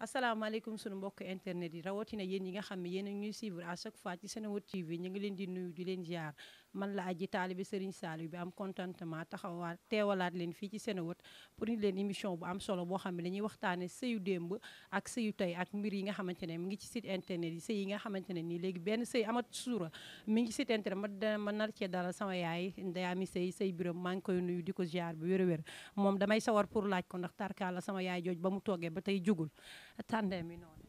asalaamaaleykum sunu mbokk internet yi rawatina yéen yi nga xam ne yéen a ñuy suivre à chaque fois ci Seneweb TV ñu ngi leen di nuyu di leen ziar man la aji taalibe Serigne Saliou bi am contentement taxawaat teewalaat leen fii ci Seneweb pour ñu leen émission bu am solo boo xam ne dañuy waxtaane sëyu démb ak sëyu tey ak mbir yi nga xamante ne mi ngi ci site internet yi sëy yi nga xamante ne nii léegi benn sëy amat suura mi ngi ci site internet ma nar cee dalal sama yaay Ndeyami sëy Biram maa ngi koy nuyu di ko ziar bu wér-wér moom damay sawar pour laaj ko ndax tarkaala sama yaay jooj ba mu toogee ba tey jugul tàndee mi noonu.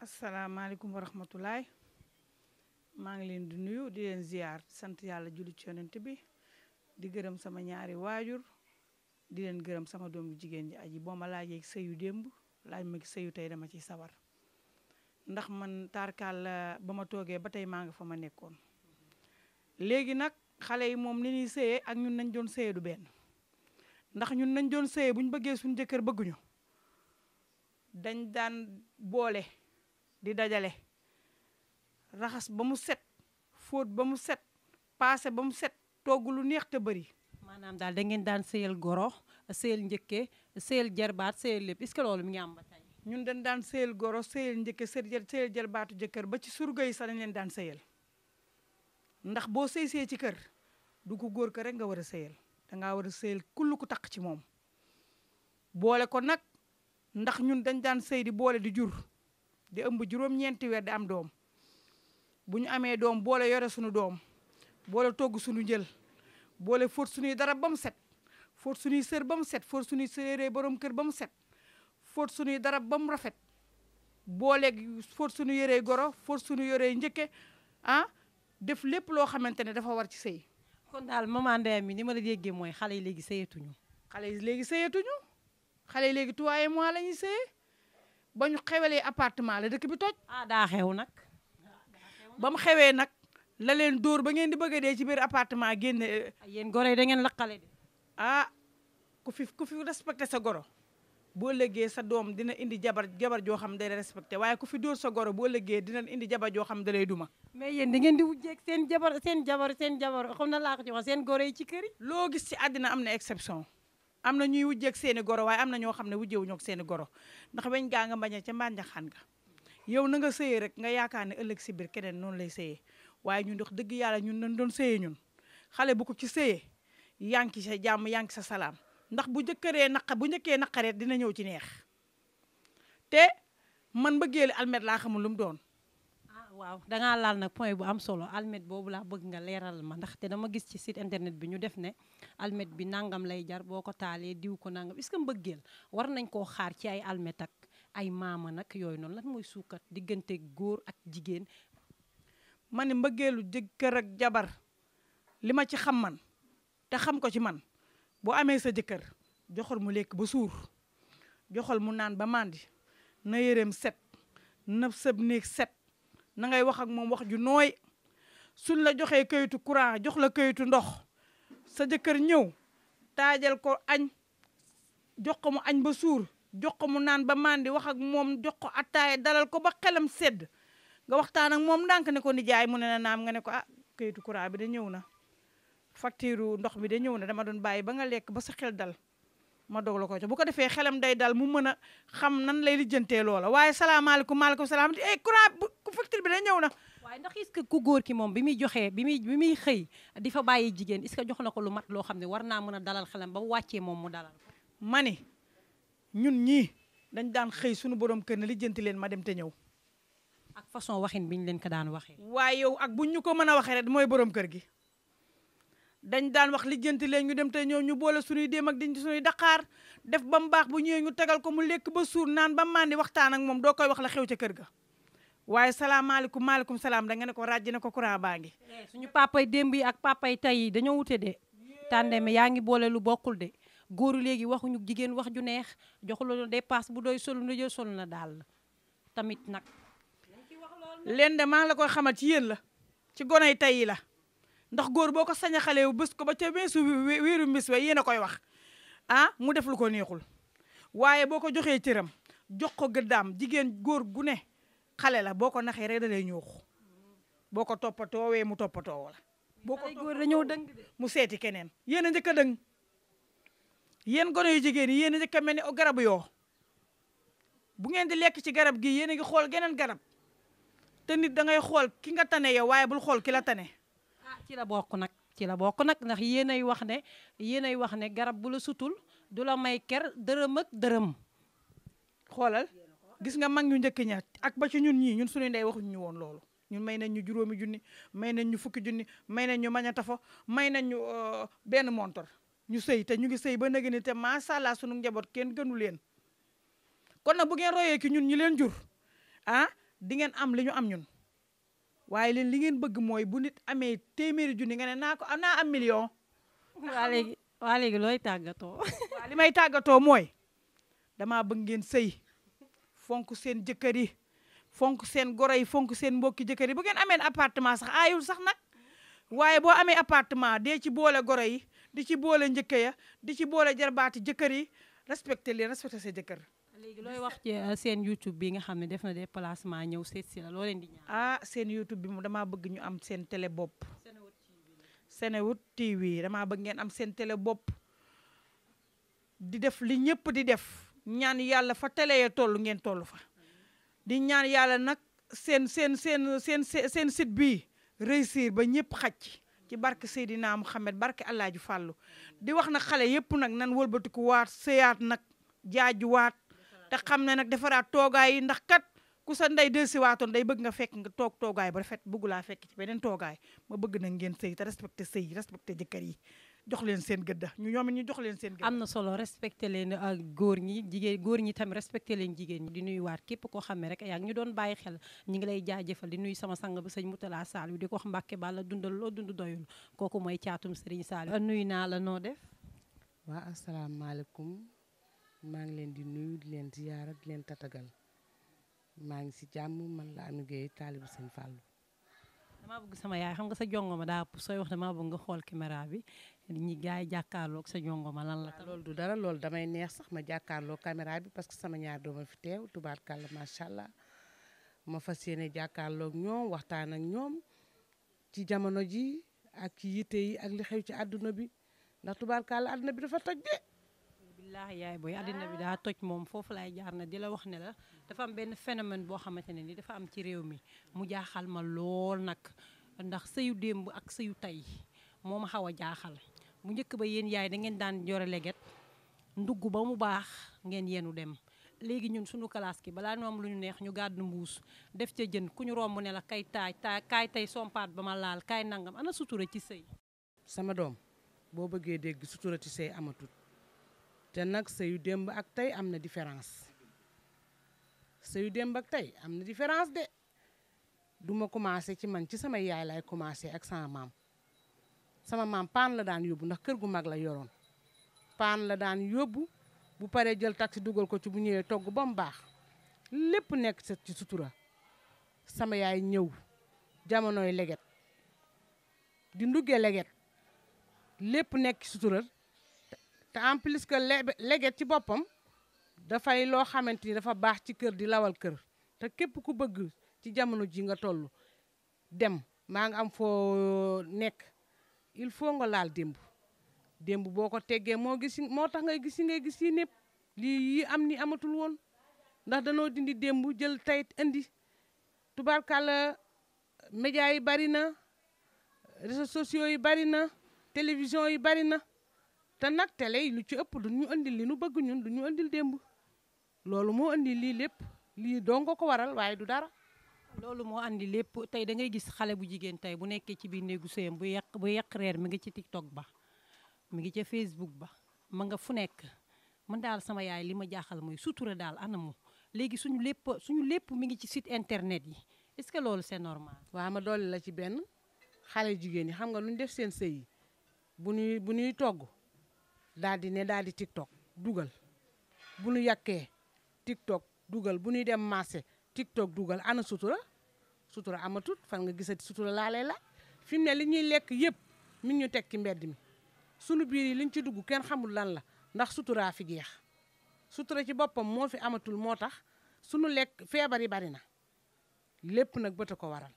asalaamaaleykum wa rahmatulaay maa ngi leen di nuyu di leen ziar sant yàlla julli ci yonent bi di gërëm sama ñaari waajur di leen gërëm sama doom bu jigéen ji aji boo ma laajee sëyu démb laaj ma sëyu tey dama ciy sawar ndax man tarkaal ba ma toogee ba tey maa nga fa ma nekkoon. léegi nag xale yi moom ni ñuy sëyee ak ñun nañ doon sëyee du benn ndax ñun nañ doon sëyee bu ñu bëggee suñu jëkkër bëgguñu. dañ daan boole di dajale raxas ba mu set fóot ba mu set paase ba mu set togg lu neex te bëri. maanaam daal da ngeen daan sëyal goro sëyal njëkke sëyal jarbaat sëyal lépp est-ce que loolu mi ngi am ba tey. ñun dañ daan sëyal goro sëyal njëkke sëyal jarbaatu jëkkër ba ci surga yi sax dañ leen daan sëyal ndax boo sëy ci kër du ko góor ko rek nga war a sëyal dangaa war a sëyal kull ku taq ci moom boole ko nag. ndax ñun dañ daan sëy di boole di jur di ëmb juróom-ñeenti weer di am doom bu ñu amee doom boole yore suñu doom boole togg suñu njël boole fóot suñuy dara ba mu set fóot suñuy sër ba mu set fóot suñuy sëree borom kër ba mu set fóot suñuy dara ba mu rafet boole fóot suñu yëree goro fóot suñu yëree njëkke def lépp loo xamante ne dafa war ci sëy. kon daal maman Ndeye mi ni ma la déggee mooy xale yi léegi sëyatuñu. xale yi léegi sëyatuñu. xale yi léegi 3 mois la ñuy sëyee ba ñu xewalee appartement la dëkk bi toj. daa xew nag. ba mu xewee nag la leen dóor ba ngeen di bëgg a dee ci biir appartement génne. yéen goro yi da ngeen laqale de. ku fi respecté sa goro boo lëggee sa doom dina indi jabar joo xam day respecté waaye ku fi dóor sa goro boo lëggee dina indi jabar joo xam da lay duma. mais yéen da ngeen di wujjeeg seen jabar xam na laa ko ci wax seen goro yi ci kër yi. loo gis ci àddina am na exception. am na ñuy wujjeeg seeni goro waaye am na ñoo xam ne wujjewuñu ak seeni goro ndax weñ gaa nga mbañee ca mbànjaxaan nga yow na nga sëyee rek nga yaakaar ne ëllëg si biir keneen noonu lay sëyee waaye ñun dox dëgg yàlla ñun nañ doon sëyee ñun xale bu ko ci sëyee yaa ngi sa jàmm yaa ngi sa salaam ndax bu njëkkee naqareet dina ñëw ci neex te man mbëggeelu almet laa xamul lu mu doon. waaw dangaa laal nag point bu am solo almet boobu laa bëgg nga leeral ma ndaxte dama gis ci site internet bi ñu def ne almet bi nangam lay jar boo ko taalee diw ko nangam est-ce que mbëggeel war nañ koo xaar ci ay almet ak ay maama nag yooyu noonu lan mooy suukat diggante góor ak jigéen. ma ne mbëggeelu jëkkër ak jabar li ma ci xam man te xam ko ci man boo amee sa jëkkër joxal mu lekk ba suur joxal mu naan ba màndi na yéreem set na sëb néeg set. na ngay wax ak moom wax ju nooy suñ la joxee kayitu courant jox la kayitu ndox sa jëkkër ñëw taajal ko añ jox ko mu añ ba suur jox ko mu naan ba mandi wax ak moom jox ko attaaya dalal ko ba xelam sedd nga waxtaan ak moom ndànk ne ko nijaay mu ne na naam nga ne ko kayitu courant bi da ñëw na facture ndox bi da ñëw na dama doon bàyyi ba nga lekk ba sa xel dal ma doog la ko bu ko defee xelam day dal mu mën a xam nan lay lijjantee loola waaye salaamaaleykum maaleykum salaam courant ku facture bi da ñëw na. waaye ndax est-ce que ku góor ki moom bi muy joxee bi muy xëy di fa bàyyi jigéen est-ce que jox na ko lu mat loo xam ne war naa mën a dalal xelam ba mu wàccee moom mu dalal ko. ma ne ñun ñii dañ daan xëy suñu borom kër ne lijjanti leen ma dem te ñëw. ak façon waxin bi ñu leen ko daan waxee. waaye yow ak buñ ñu ko mën a waxee rek mooy borom kër gi. dañ daan wax lijjanti leen ñu dem te ñëw ñu boole suñuy dem ak di suñuy daqaar def ba mu baax bu ñëwee ñu tegal ko mu lekk ba suur naan ba mandi waxtaan ak moom doo koy wax la xew ca kër ga waaye salaamaaleykum maaleykum salaam da nga ne ko ràjj na ko courant baa ngi. suñu papay démb yi ak papay tey yi dañoo wute de tàndeme yaa ngi boole lu bokkul de góoru léegi waxuñu jigéen wax ju neex joxuloo dépasse bu doy solu na jël solu na daal tamit nag. leen de maa la koy xamal ci yéen la ci gone yi tey yi la. ndax góor boo ko sañ a xale bés ko ba ca weesu wéeru mbis wa yéen a koy wax mu def lu ko neexul waaye boo ko joxee cëram jox ko gëddaam jigéen góor gu ne xale la boo ko naxee rek da lay ñuux boo ko toppatoowee mu toppatoo wala. boo ko góor dañoo dëng de mu seeti keneen yéen a njëkk a dëng yéen gone yu jigéen yi yéen a njëkk a mel ni garabu yoo bu ngeen di lekk ci garab gi yéen a ngi xool geneen garab te nit da ngay xool ki nga tane yow waaye bul xool ki la tane. ah ci la bokk nag ci la bokk nag ndax yéenay wax ne garab bu la sutul du la may ker dërëm ak dërëm. xoolal gis nga mag ñu njëkk ña ak ba ci ñun ñii ñun suñu ndey waxuñu ñu woon loolu ñun may nañ ñu 5 junni may nañ ñu 10 junni may nañ ñu mañatafa may nañ ñu benn montor ñu sëy te ñu ngi sëy ba nëgë ni te macha allah sunu njaboot kenn gënu leen kon nag bu ngeen royee ki ñun ñi leen jur ah di ngeen am li ñu am ñun waaye leen li ngeen bëgg mooy bu nit amee téeméeri junni nga ne naa am million. waa léegi looy tàggatoo. waaw li may tàggatoo mooy damaa bëgg ngeen sëy fonk seen jëkkër yi fonk seen goro yi fonk seen mbokki jëkkër yi bu ngeen amee appartement sax aayul sax nag waaye boo amee appartement dee ci boole goro yi di ci boole njëkke ya di ci boole jarbaati jëkkër yi respecté sa jëkkër. léegi looy wax ci seen YouTube bi nga xam ne def na déplacement ñëw seet si la loo leen di ñaan. seen YouTube bi mu damaa bëgg ñu am seen télé bopp. Senewut TV damaa bëgg ngeen am seen télé bopp di def li ñëpp di def ñaan yàlla fa télé ya toll ngeen toll fa di ñaan yàlla nag seen site bii réussir ba ñëpp xaj ci barke Seydina Mouhamed barke Alaaji Fàllu di wax nag xale yëpp nag nan wëlbatiku waat sëyaat nag jaajuwaat te xam ne nag defaraat toogaay yi ndax kat ku sa ndey delsi waatoon day bëgg nga fekk nga toog toogaay ba rafet bëggu laa fekk ci beneen toogaay ma bëgg na ngeen sëy te respecté jëkkër yi jox leen seen gëdda ñoom it ñu jox leen seen gëdda. am na solo respecté leen ak góor ñi tamit respecté leen jigéen ñi di nuyuwaat képp koo xam ne rek yaa ngi ñu doon bàyyi xel ñi ngi lay jaajëfal di nuyu sama sang ba sëñ Moutala Sall di ko wax Mbàkke Balla dundal loo dund doyul kooku mooy caatum Serigne Sall nuyu naa la noo def. waa asalaamaaleykum maa ngi leen di nuyu di leen ziyaara di leen tatagal maa ngi si jàmm man la Amy Gueye taalibu sëñ Fallou. damaa bëgg sama yaay xam nga sa jongoma daa sooy wax damaa bëgg nga xool caméra bi ñi gars yi jàkkaarloog sa jongoma lan la. loolu du dara loolu damay neex sax ma jàkkaarloo caméra bi parce que sama ñaar dooma fi teew tubaarkàlla macha allah ma fas yéene jàkkaarloog ñoom waxtaan ak ñoom ci jamono ji ak ci yitte yi ak li xew ci àdduna bi ndax tubaarkàlla àdduna bi dafa toj de. billaahi yaay booy àddina bi daa toj moom foofu laay jaar na di la wax ne la dafa am benn phénomène boo xamante ne ni dafa am ci réew mi mu jaaxal ma lool nag ndax sëyu démb ak sëyu tey moo ma xaw a jaaxal bu njëkk ba yéen yaay da ngeen daan yore leget ndugg ba mu baax ngeen yenu dem léegi ñun suñu classe ki balaa ñu am lu ñu neex ñu gàddu mbuus def ca jën ku ñu romb ne la kay kaay tey sompaat ba ma laal kaay nangam ana sutura ci sëy. sama doom boo bëggee dégg sutura ci sëy amatul te nag sëyu démb ak tey am na différence sëyu démb ak tey am na différence de duma commencé ci man ci sama yaay lay commencé ak sama maam paan la daan yóbbu ndax kër gu mag la yoroon paan la daan yóbbu bu paree jël taxi dugal ko ci bu ñëwee togg ba mu baax lépp nekk ci sutura sama yaay ñëw jamonoy leget di nduggee leget lépp nekk ci sutura te en plus que leget ci boppam dafay loo xamante ni dafa baax ci kër di lawal kër te képp ku bëgg ci jamono ji nga toll dem maa ngi am foo nekk il faut nga laal démb boo ko teggee moo tax ngay gis yi népp lii yi am ni amatul woon ndax danoo dindi démb jël tey indi tubaarkàlla média yi bari na réseaux sociaux yi bari na télévision yi bari na te nag télé yi lu ci ëpp du ñu andil li nu bëgg ñun du ñu andil démb loolu moo andi lii lépp lii doo nga ko waral waaye du dara. loolu moo andi lépp tey da ngay gis xale bu jigéen tey bu nekkee ci biir néegu sëyam bu yàq reer mi ngi ci TikTok ba mi ngi ca Facebook ba ma nga fu nekk man daal sama yaay li ma jaaxal mooy sutura daal anamu léegi suñu lépp mi ngi ci site internet yi est-ce que loolu c'est normal. waaw ma dolli la ci benn xale jigéen ñi xam nga lu ñu def seen sëy yi bu ñuy togg daal di TikTok dugal bu ñu yàkkee TikTok dugal bu ñuy dem marché TikTok dugal ana sutura amatut fan nga gisati sutura laa lay la fi mu ne li ñuy lekk yëpp mi ngi ñu teg ci mbedd mi sunu biir yi liñ ci dugg kenn xamul lan la ndax suturaa fi jeex sutura ci boppam moo fi amatul moo tax sunu lekk feebar yi bari na lépp nag bët a ko waral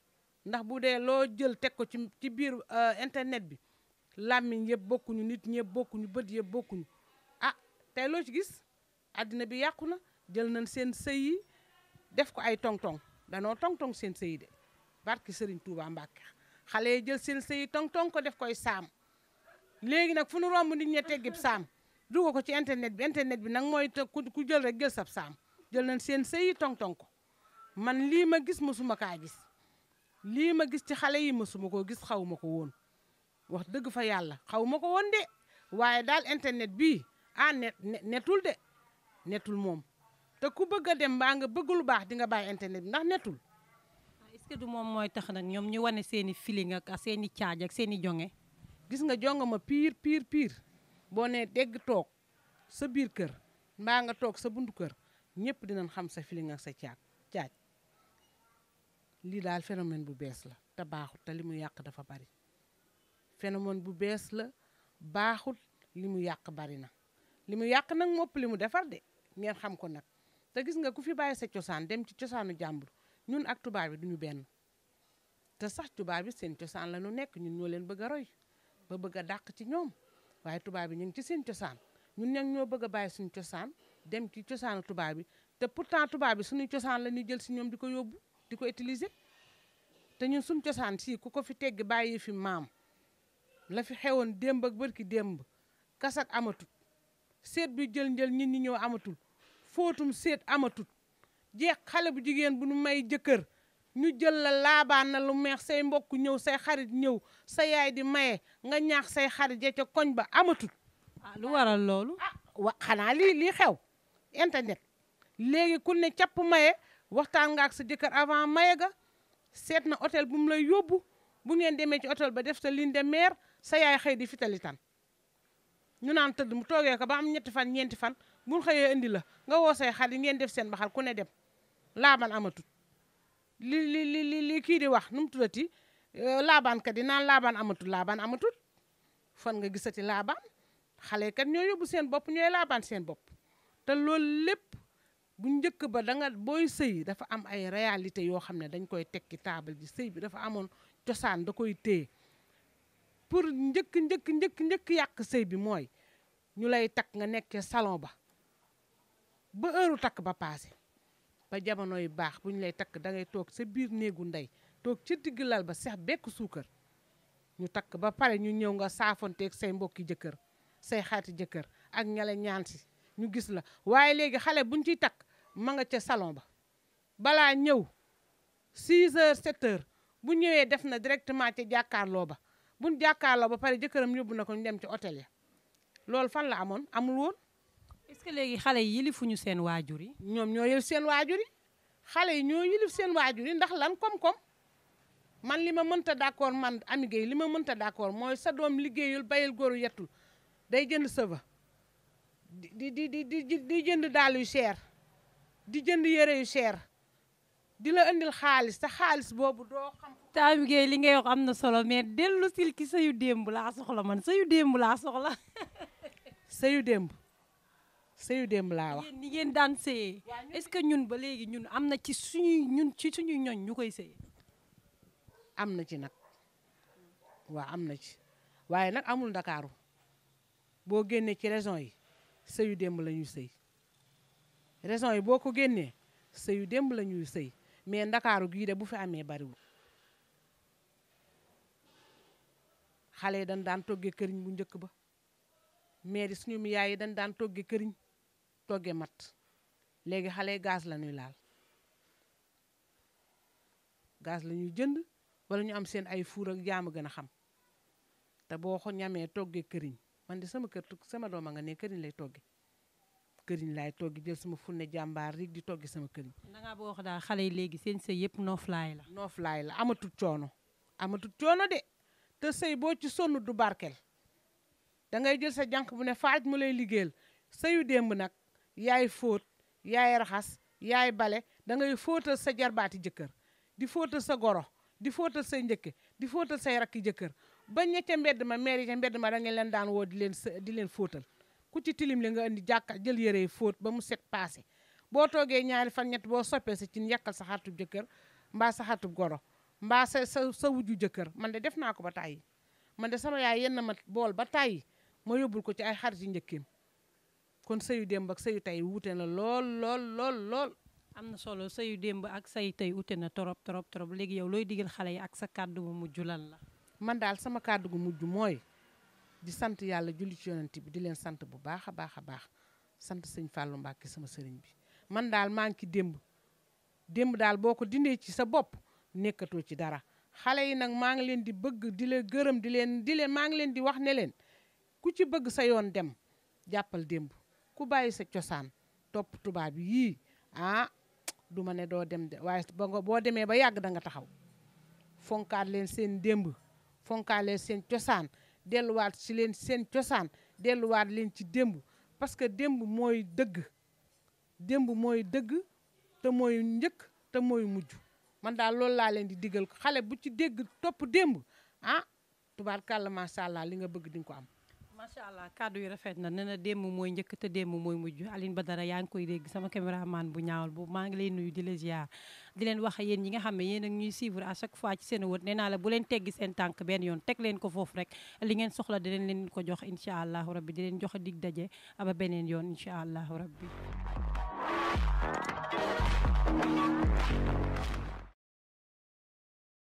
ndax bu dee loo jël teg ko ci biir internet bi làmmiñ yëpp bokkuñu nit ñëpp bokkuñu bët yëpp bokkuñu ah tey loo ci gis àddina bi yàqu na jël nañ seen sëy yi def ko ay tong-tong danoo tong-tong seen sëy yi de barki Serigne Touba Mbacke xale yi jël seen sëy yi tong-tong ko def koy saam léegi nag fu nu romb nit ña teggib saam dugal ko ci internet bi nag mooy ku jël rek jël sab saam jël nañ seen sëy yi tong-tong ko man lii ma gis mësuma kaa gis lii ma gis ci xale yi mësuma koo gis xaw ma ko woon wax dëgg fa yàlla xaw ma ko woon de waaye daal internet bii netul de netul moom te ku bëgg a dem mbaa nga bëgg lu baax di nga bàyyi internet bi ndax netul. est-ce que du moom mooy tax nag ñoom ñu wane seen i feeling ak seen i caaj ak seen i jonge. gis nga jonga ma piir boo nee dégg toog sa biir kër mbaa nga toog sa buntu kër ñëpp dinañ xam sa feeling ak sa caaj lii daal phénomène bu bees la te baaxut te li mu yàq dafa bari phénomène bu bees la baaxut li mu yàq bari na li mu yàq nag mopp li mu defar de ngeen xam ko nag te gis nga ku fi bàyyi sa cosaan dem ci cosaanu jàmbur ñun ak tubaab bi duñu benn te sax tubaab bi seen cosaan la nu nekk ñun ñoo leen bëgg a roy ba bëgg a dàq ci ñoom waaye tubaab bi ñu ngi ci seen cosaan ñun nag ñoo bëgg a bàyyi suñu cosaan dem ci cosaanu tubaab bi te pourtant tubaab bi suñuy cosaan la ñuy jël si ñoom di ko yóbbu di ko utiliser te ñun suñu cosaan si ku ko fi tegg bàyyi fi maam la fi xewoon démb ak bërki démb kasak amatut seet bi jël njël nit ñi ñëw amatul fóotum seet amatul jeex xale bu jigéen bu nu may jëkkër ñu jël la laabaan na lu meex say mbokk ñëw say xarit ñëw sa yaay di maye nga ñaax say xarit ja ca koñ ba amatul. lu waral loolu. xanaa lii xew internet léegi ku ne capp maye waxtaan nga ak sa jëkkër avant maye ga seet na hôtel bu mu lay yóbbu bu ngeen demee ci hôtel ba def sa lune de mer sa yaay xëy di fitali tan ñu naan tëdd mu toogee ko ba am ñetti fan ñeenti fan bu xëyee indi la nga woo say xarit ngeen def seen baxal ku ne dem laaban amatut li kii di wax nu mu tuddati laabaan kat di naan laabaan amatut fan nga gisati laabaan xale kat ñoo yóbbu seen bopp ñooy laabaan seen bopp te loolu lépp bu njëkk ba booy sëy dafa am ay réalité yoo xam ne dañ koy tekki taabal ji sëy bi dafa amoon cosaan da koy téye pour njëkk yàq sëy bi mooy ñu lay takk nga nekkee salon ba heure takk ba passé ba jamono yu baax bu ñu lay takk da ngay toog sa biir néegu ndey toog ci digg lal ba seex bekk suukar ñu takk ba pare ñu ñëw nga saafonteeg say mbokki jëkkër say xaati jëkkër ak ñale ñaan si ñu gis la waaye léegi xale buñ ciy takk ma nga ca salon ba balaa ñëw 6 heures 7 heures bu ñëwee def na directement ca jàkkaarloo ba buñ jàkkaarloo ba pare jëkkëram yóbbu na ko ñu dem ci hôtel ya loolu fan la amoon amul woon. est-ce que léegi xale yi yilifuñu seen waajur yi. ñoom ñoo yilif seen waajur yi xale yi ñoo yilif seen waajur yi ndax lan koom-koom man li ma mënta d'accord man Amy Gueye li ma mënta d'accord mooy sa doom liggéeyul bayil góoru yettul day jënd sëva di jënd daal yu cher di jënd yére yu cher di la indil xaalis te xaalis boobu doo xam. Amy Gueye li ngay wax am na solo mais dellu sil ki sëyu démb laa soxla man sëyu démb laa soxla. sëyu démb laa wax. ni ngeen daan sëyee est-ce que ñun ba léegi ñun am na ci suñuy ñoñ ñu koy sëyee. am na ci nag waaw am na ci waaye nag amul ndakaaru boo génnee ci région yi sëyu démb la ñuy sëy région yi boo ko génnee sëyu démb la ñuy sëy mais ndakaaru gii de bu fi amee bariwul xale yi dañ daan toggee këriñ bu njëkk ba mais di suñu yaay yi dañ daan toggee këriñ toggee mat léegi xale yi gaz la ñuy laal gaz la ñuy jënd wala ñu am seen ay fuur ak jaam a gën a xam te boo ko ñamee toggee këriñ man de sama kër sama doom a nga ne këriñ lay togge këriñ laay toggi jël sama funne jàmbaar rik di toggi sama këriñ. da ngaa boo wax daal xale yi léegi seen sëy yëpp nooflaay la. nooflaay la amatul coono de te sëy boo ci sonn du barkel da ngay jël sa jànq bu ne faaj mu lay liggéeyal sëyu démb nag yaay fóot yaay raxas yaay bale da ngay fóotal sa jarbaati jëkkër di fóotal sa goro di fóotal say njëkke di fóotal say rakki jëkkër ba ña ca mbedd ma maire yi ca mbedd ma da ngeen leen daan woo di leen fóotal ku ci tilim li nga indi jàkka jël yére yi fóot ba mu set passé boo toogee ñaari fan ñett boo soppee sa cin yàkkal sa xartub jëkkër mbaa sa xartub goro mbaa sa wujju jëkkër man de def naa ko ba tàyyi man de sama yaay yenn ma bool ba tàyyi ma yóbbul ko ci ay xarit yi njëkkeem kon sëyu démb ak sëyu tey wuute na lool lool lool lool. am na solo sëyu démb ak say tey ute na torop torop torop léegi yow looy digal xale yi ak sa kàddu bu mujj lan la. man daal sama kàddu gu mujj mooy di sant yàlla julli ci yonent bi di leen sant bu baax a baax a baax sant sëñ Fallou Mbacke sama sëriñ bi man daal maa ngi ci démb daal boo ko dindee ci sa bopp nekkatoo ci dara xale yi nag maa ngi leen di bëgg di leen gërëm di leen maa ngi leen di wax ne leen ku ci bëgg sa yoon dem jàppal démb ku bàyyi sa cosaan topp tubaab yii du ma ne doo dem de waaye boo demee ba yàgg da nga taxaw fonkaat leen seen démb fonkaat leen seen cosaan delluwaat ci leen seen cosaan delluwaat leen ci démb parce que démb mooy dëgg te mooy njëkk te mooy mujj man daal loolu laa leen di digal xale bu ci dégg topp démb tubaarkàlla macha allah li nga bëgg di nga ko am. macha allah kàddu yi rafet na nee na démb mooy njëkk te démb mooy mujj Aline Badara yaa ngi koy dégg sama caméraman bu ñaawal bu maa ngi lay nuyu di la ziar di leen wax yéen ñi nga xam ne yéen ak ñuy suivre à chaque fois ci Seneweb nee naa la bu leen teggi seen tànk benn yoon teg leen ko foofu rek li ngeen soxla di leen ko jox incha allahu rabbi di leen jox dig daje aba beneen yoon incha allahu rabbi